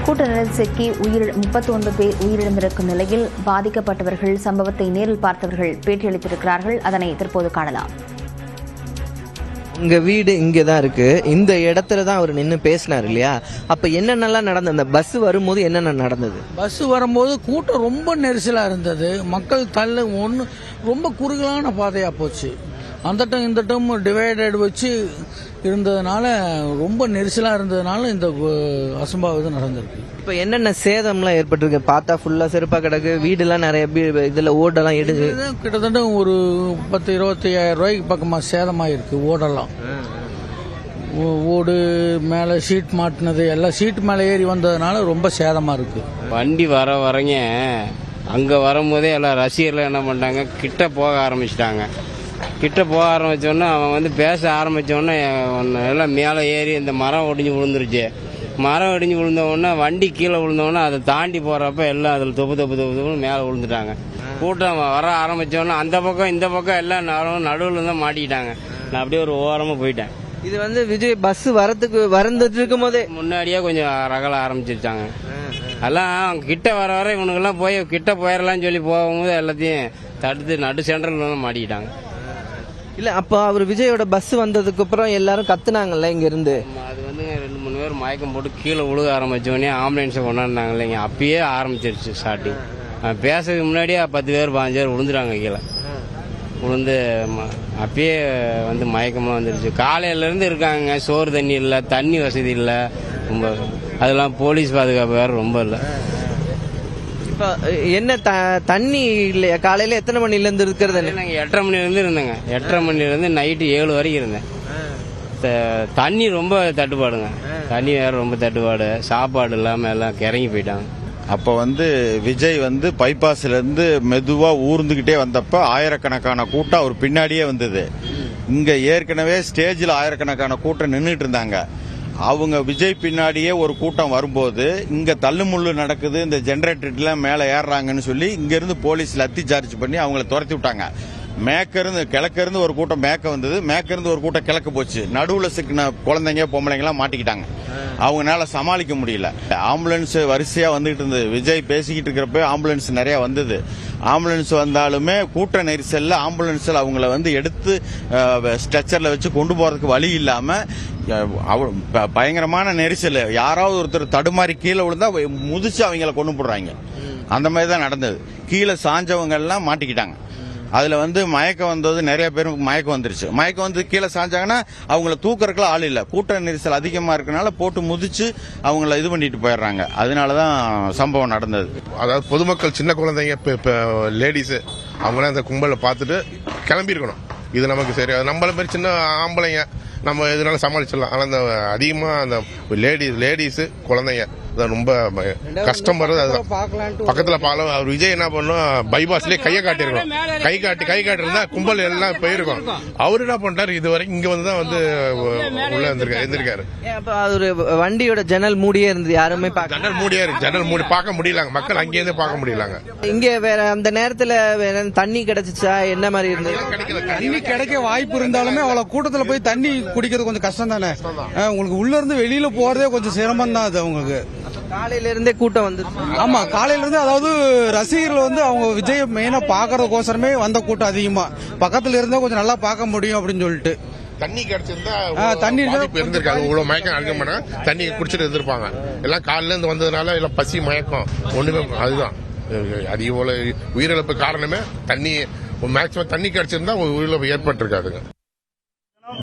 கூட்ட நெரிசலில் சிக்கி 39 பேர் உயிரிழந்திருக்கும் நிலையில் பாதிக்கப்பட்டவர்கள் சம்பவத்தை நேரில் பார்த்தவர்கள் பேட்டியளித்திருக்கிறார்கள். அதனை தற்போது காணலாம். உங்க வீடு இங்கே தான் இருக்கு, இந்த இடத்துல தான் அவர் நின்று பேசினார் இல்லையா? அப்ப என்னென்னலாம் நடந்தது? அந்த பஸ் வரும்போது என்னென்ன நடந்தது? பஸ் வரும்போது கூட்டம் ரொம்ப நெரிசலாக இருந்தது. மக்கள் ரொம்ப குறுகலான பாதையாக போச்சு. அந்த டைம் இந்த டைம் டிவைடட் வச்சு இருந்ததுனால ரொம்ப நெரிசலாக இருந்ததுனால இந்த அசம்பாவிதம் நடந்திருக்கு. இப்போ என்னென்ன சேதம்லாம் ஏற்பட்டிருக்கு? பார்த்தா ஃபுல்லாக செருப்பாக கிடக்கு, வீடுலாம் நிறைய இதில் ஓடெல்லாம் எடுக்கு. கிட்டத்தட்ட ஒரு 10-25,000 ரூபாய்க்கு பக்கமாக சேதமாயிருக்கு. ஓடெல்லாம் ஓடு மேலே ஷீட் மாட்டினது எல்லாம் ஷீட் மேலே ஏறி வந்ததுனால ரொம்ப சேதமாக இருக்கு. வண்டி வரங்க அங்கே வரும்போதே எல்லாம் ரசிகர்கள் என்ன பண்ணிட்டாங்க, கிட்ட போக ஆரம்பிச்சிட்டாங்க. கிட்ட போக ஆரம்பித்தோடனே அவன் பேச ஆரம்பித்தோடனே எல்லாம் மேலே ஏறி இந்த மரம் ஒடிஞ்சு விழுந்துருச்சு. மரம் ஒடிஞ்சு விழுந்தோடனே வண்டி கீழே விழுந்தோடனே அதை தாண்டி போகிறப்ப எல்லாம் அதில் தொப்பு மேலே விழுந்துட்டாங்க. கூட்டம் வர ஆரம்பித்தோடனே அந்த பக்கம் இந்த பக்கம் எல்லாம் நடுவில் தான் மாட்டிக்கிட்டாங்க. நான் அப்படியே ஒரு ஓரமாக போயிட்டேன். இது விஜய் பஸ் வந்துட்டு இருக்கும் போதே முன்னாடியே கொஞ்சம் ரகல ஆரம்பிச்சிருச்சாங்க. எல்லாம் கிட்ட வர இவனுக்கெல்லாம் போய் கிட்ட போயிடலாம்னு சொல்லி போகும்போது எல்லாத்தையும் தடுத்து நடு சென்டரில் மாட்டிக்கிட்டாங்க. இல்ல அப்ப அவர் விஜயோட பஸ் வந்ததுக்கு அப்புறம் எல்லாரும் கத்துனாங்கல்ல இங்க இருந்து. அது 2-3 பேர் மயக்கம் போட்டு கீழே விழுக ஆரம்பிச்சோடனே ஆம்புலன்ஸை கொண்டாடினாங்க இல்லைங்க. அப்பயே ஆரம்பிச்சிருச்சு ஸ்டார்டிங். பேசுறதுக்கு முன்னாடியே 10 பேர் 15 பேர் விழுந்துட்டாங்க கீழே. விழுந்து அப்பயே மயக்கமாக வந்துருச்சு. காலையிலேருந்து இருக்காங்க. சோறு தண்ணி இல்லை, தண்ணி வசதி இல்லை, ரொம்ப அதெல்லாம் போலீஸ் பாதுகாப்பு வேறு ரொம்ப இல்லை. இப்போ என்ன தண்ணி இல்லையா? காலையில் எத்தனை மணிலேருந்து இருக்கிறது? நாங்கள் 8:30 மணிலேருந்து இருந்தேங்க. 8:30 மணிலேருந்து நைட்டு 7 வரைக்கும் இருந்தேன். தண்ணி ரொம்ப தட்டுப்பாடுங்க. தண்ணி வேறு ரொம்ப தட்டுப்பாடு. சாப்பாடு இல்லாமல் எல்லாம் கிறங்கி போயிட்டாங்க. அப்போ விஜய் பைபாஸ்லேருந்து மெதுவாக ஊர்ந்துக்கிட்டே வந்தப்ப ஆயிரக்கணக்கான கூட்டம் அவர் பின்னாடியே வந்தது. இங்கே ஏற்கனவே ஸ்டேஜில் ஆயிரக்கணக்கான கூட்டம் நின்றுட்டு இருந்தாங்க. அவங்க விஜய் பின்னாடியே ஒரு கூட்டம் வரும்போது இங்க தள்ளுமுள்ளு நடக்குது, இந்த ஜெனரேட்டர்லாம் மேலே ஏறுறாங்கன்னு சொல்லி இங்கிருந்து போலீஸ் லத்தி சார்ஜ் பண்ணி அவங்கள துரத்தி விட்டாங்க. கிழக்கிருந்து ஒரு கூட்டம் மேக்க வந்தது, மேக்கிருந்து ஒரு கூட்டம் கிழக்கு போச்சு. நடுவில் சிக்கின குழந்தைங்க பொம்பளைங்கலாம் மாட்டிக்கிட்டாங்க. அவங்களால சமாளிக்க முடியல. ஆம்புலன்ஸ் வரிசையா வந்துகிட்டு இருந்தது. விஜய் பேசிக்கிட்டு இருக்கிறப்ப ஆம்புலன்ஸ் நிறைய வந்தது. ஆம்புலன்ஸ் வந்தாலுமே கூட்ட நெரிசல்ல ஆம்புலன்ஸ்ல அவங்கள எடுத்து ஸ்ட்ரெச்சர்ல வச்சு கொண்டு போறதுக்கு வழி இல்லாம பயங்கரமான நெரிசல். யாராவது ஒருத்தர் தடுமாறி கீழே விழுந்தா முதிச்சு அவங்கள கொண்டு போடுறாங்க. அந்த மாதிரி தான் நடந்தது. கீழே சாஞ்சவங்க எல்லாம் மாட்டிக்கிட்டாங்க. அதுல மயக்கம் வந்தது, நிறைய பேருக்கு மயக்கம் வந்துருச்சு. மயக்கம் வந்து கீழே சாஞ்சாங்கன்னா அவங்கள தூக்கறதுக்குலாம் ஆள் இல்லை. கூட்ட நெரிசல் அதிகமா இருக்கனால போட்டு முதிச்சு அவங்கள இது பண்ணிட்டு போயிடுறாங்க. அதனாலதான் சம்பவம் நடந்தது. அதாவது பொதுமக்கள், சின்ன குழந்தைங்க, லேடிஸ் அவங்களாம் அந்த கும்பலை பார்த்துட்டு கிளம்பி இருக்கணும். இது நமக்கு சரி. நம்மள மாதிரி சின்ன ஆம்பளைங்க நம்ம இதனால சமாளிச்சிடலாம். ஆனால் அந்த அதிகமா அந்த லேடிஸ் குழந்தைங்க ரொம்ப கஷ்டம் வருது. அதுதான் பக்கத்துல பார்க்கலாம். அவர் விஜய் என்ன பண்ணும், பைபாஸ்லயே கையை காட்டிருக்கோம். கை காட்டிருந்தா கும்பல் எல்லாம் போயிருக்கும். அவரு என்ன பண்றாரு, இது வரைக்கும் இங்க வந்துதான் உள்ள இருந்திருக்காரு. ஒரு வண்டியோட ஜன்னல் மூடியே இருந்தது, யாருமே ஜன்னல் மூடி பார்க்க முடியலாங்க. மக்கள் அங்கேயிருந்து பார்க்க முடியலாங்க. இங்க வேற அந்த நேரத்துல வேற தண்ணி கிடைச்சிச்சா? என்ன மாதிரி இருந்தது? தண்ணி கிடைக்க வாய்ப்பு இருந்தாலுமே அவ்வளவு கூட்டத்துல போய் தண்ணி குடிக்கிறது கொஞ்சம் கஷ்டம் தானே. உங்களுக்கு உள்ள இருந்து வெளியில போறதே கொஞ்சம் சிரமம் தான். அது அவங்களுக்கு காலையில இருந்தே கூட்டம் வந்து. ஆமா, காலையில இருந்து அதாவது ரசிகர்கள் அவங்க விஜய் மெயினா பாக்குறதுக்கோசரமே வந்த கூட்டம் அதிகமா. பக்கத்துல இருந்தா கொஞ்சம் நல்லா பார்க்க முடியும் அப்படின்னு சொல்லிட்டு. தண்ணி கிடைச்சிருந்தா தண்ணி இருந்திருக்காங்க. இவ்வளவு மயக்கம் அதிகமான தண்ணி குடிச்சிட்டு இருந்திருப்பாங்க. எல்லாம் காலையில இருந்து வந்ததுனால எல்லாம் பசி மயக்கம் ஒண்ணுமே. அதுதான் அதிக உயிரிழப்பு காரணமே தண்ணி. மேக்சிமம் தண்ணி கிடைச்சிருந்தா உயிரிழப்பு ஏற்பட்டிருக்காதுங்க.